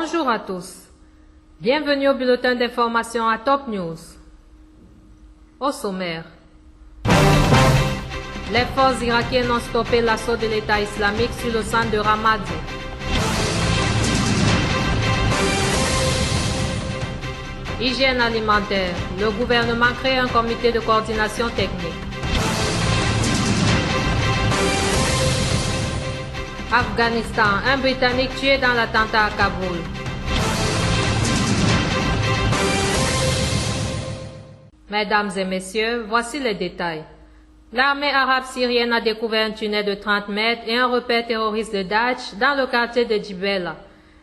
Bonjour à tous. Bienvenue au bulletin d'information à Top News. Au sommaire. Les forces irakiennes ont stoppé l'assaut de l'État islamique sur le centre de Ramadi. Hygiène alimentaire. Le gouvernement crée un comité de coordination technique. Afghanistan. Un Britannique tué dans l'attentat à Kaboul. Mesdames et messieurs, voici les détails. L'armée arabe syrienne a découvert un tunnel de 30 mètres et un repère terroriste de Daesh dans le quartier de Jibela.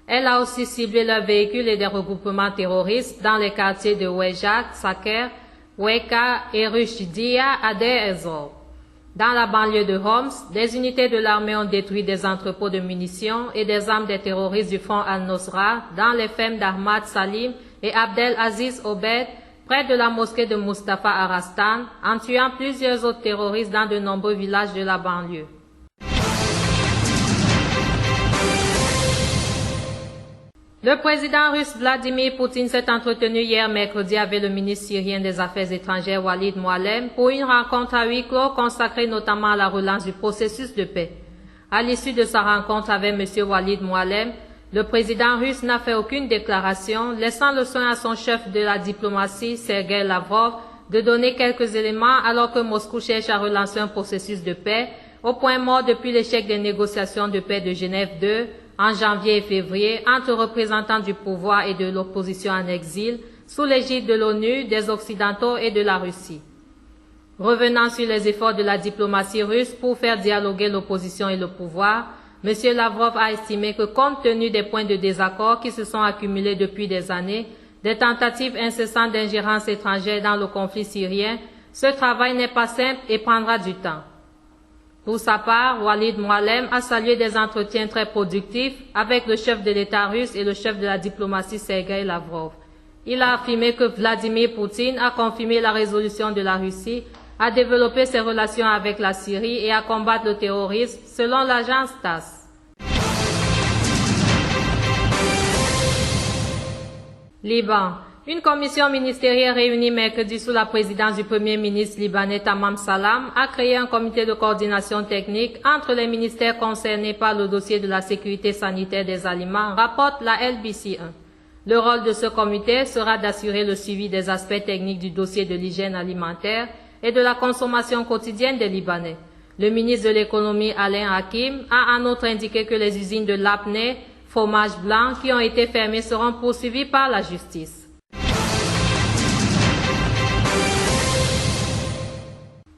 Elle a aussi ciblé leurs véhicules et des regroupements terroristes dans les quartiers de Wejat, Saker, Weka et Rushdiya à Deir ez-Zor. Dans la banlieue de Homs, des unités de l'armée ont détruit des entrepôts de munitions et des armes des terroristes du Front al-Nosra dans les fermes d'Ahmad Salim et Abdel Aziz Obed, près de la mosquée de Mustafa Arastan, en tuant plusieurs autres terroristes dans de nombreux villages de la banlieue. Le président russe Vladimir Poutine s'est entretenu hier mercredi avec le ministre syrien des Affaires étrangères Walid Muallem pour une rencontre à huis clos consacrée notamment à la relance du processus de paix. À l'issue de sa rencontre avec M. Walid Muallem, le président russe n'a fait aucune déclaration, laissant le soin à son chef de la diplomatie, Sergei Lavrov, de donner quelques éléments alors que Moscou cherche à relancer un processus de paix, au point mort depuis l'échec des négociations de paix de Genève II, en janvier et février, entre représentants du pouvoir et de l'opposition en exil, sous l'égide de l'ONU, des Occidentaux et de la Russie. Revenant sur les efforts de la diplomatie russe pour faire dialoguer l'opposition et le pouvoir, M. Lavrov a estimé que compte tenu des points de désaccord qui se sont accumulés depuis des années, des tentatives incessantes d'ingérence étrangère dans le conflit syrien, ce travail n'est pas simple et prendra du temps. Pour sa part, Walid Muallem a salué des entretiens très productifs avec le chef de l'État russe et le chef de la diplomatie Sergei Lavrov. Il a affirmé que Vladimir Poutine a confirmé la résolution de la Russie à développer ses relations avec la Syrie et à combattre le terrorisme, selon l'agence TASS. Liban. Une commission ministérielle réunie mercredi sous la présidence du premier ministre libanais Tamam Salam a créé un comité de coordination technique entre les ministères concernés par le dossier de la sécurité sanitaire des aliments, rapporte la LBC1. Le rôle de ce comité sera d'assurer le suivi des aspects techniques du dossier de l'hygiène alimentaire et de la consommation quotidienne des Libanais. Le ministre de l'économie Alain Hakim a en outre indiqué que les usines de Lapneh, fromage blanc, qui ont été fermées seront poursuivies par la justice.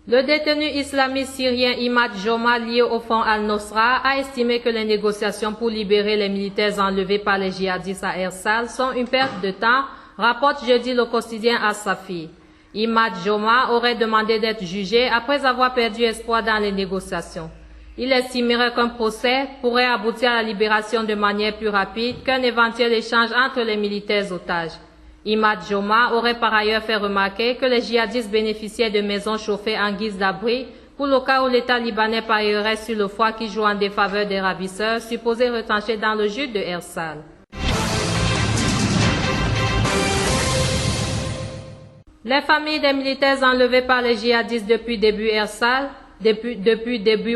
Le détenu islamiste syrien Imad Joma, lié au Front al-Nosra, a estimé que les négociations pour libérer les militaires enlevés par les djihadistes à Ersal sont une perte de temps, rapporte jeudi le quotidien As-Safi. Imad Joma aurait demandé d'être jugé après avoir perdu espoir dans les négociations. Il estimerait qu'un procès pourrait aboutir à la libération de manière plus rapide qu'un éventuel échange entre les militaires otages. Imad Joma aurait par ailleurs fait remarquer que les djihadistes bénéficiaient de maisons chauffées en guise d'abri pour le cas où l'État libanais parierait sur le froid qui joue en défaveur des ravisseurs supposés retranchés dans le jute de Ersal. Les familles des militaires enlevés par les djihadistes depuis début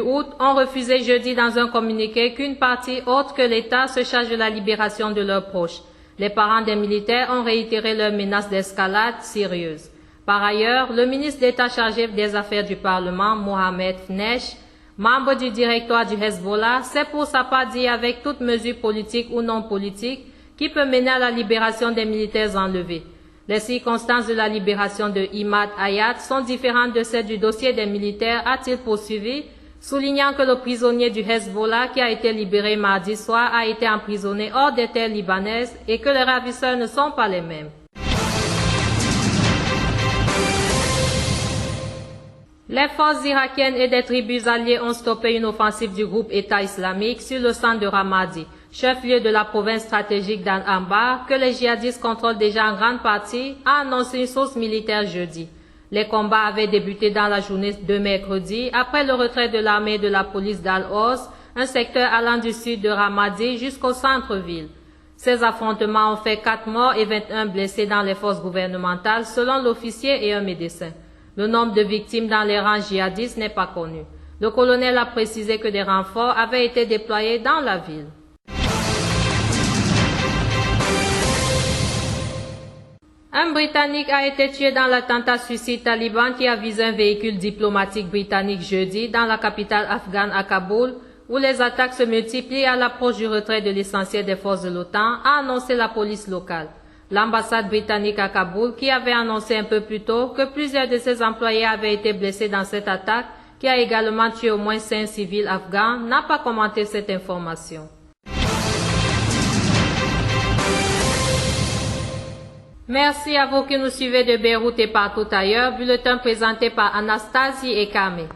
août, ont refusé jeudi dans un communiqué qu'une partie autre que l'État se charge de la libération de leurs proches. Les parents des militaires ont réitéré leurs menaces d'escalade sérieuse. Par ailleurs, le ministre d'État chargé des Affaires du Parlement, Mohamed Fnesh, membre du directoire du Hezbollah, s'est pour sa part dit avec toute mesure politique ou non politique qui peut mener à la libération des militaires enlevés. Les circonstances de la libération de Imad Hayat sont différentes de celles du dossier des militaires, a-t-il poursuivi, soulignant que le prisonnier du Hezbollah qui a été libéré mardi soir a été emprisonné hors des terres libanaises et que les ravisseurs ne sont pas les mêmes. Les forces irakiennes et des tribus alliées ont stoppé une offensive du groupe État islamique sur le centre de Ramadi, chef-lieu de la province stratégique d'Al-Anbar, que les djihadistes contrôlent déjà en grande partie, a annoncé une source militaire jeudi. Les combats avaient débuté dans la journée de mercredi après le retrait de l'armée et de la police d'Al-Hos, un secteur allant du sud de Ramadi jusqu'au centre-ville. Ces affrontements ont fait 4 morts et 21 blessés dans les forces gouvernementales, selon l'officier et un médecin. Le nombre de victimes dans les rangs djihadistes n'est pas connu. Le colonel a précisé que des renforts avaient été déployés dans la ville. Un Britannique a été tué dans l'attentat suicide taliban qui a visé un véhicule diplomatique britannique jeudi dans la capitale afghane à Kaboul, où les attaques se multiplient à l'approche du retrait de l'essentiel des forces de l'OTAN, a annoncé la police locale. L'ambassade britannique à Kaboul, qui avait annoncé un peu plus tôt que plusieurs de ses employés avaient été blessés dans cette attaque, qui a également tué au moins 5 civils afghans, n'a pas commenté cette information. Merci à vous qui nous suivez de Beyrouth et partout ailleurs. Bulletin présenté par Anastasie et Kame.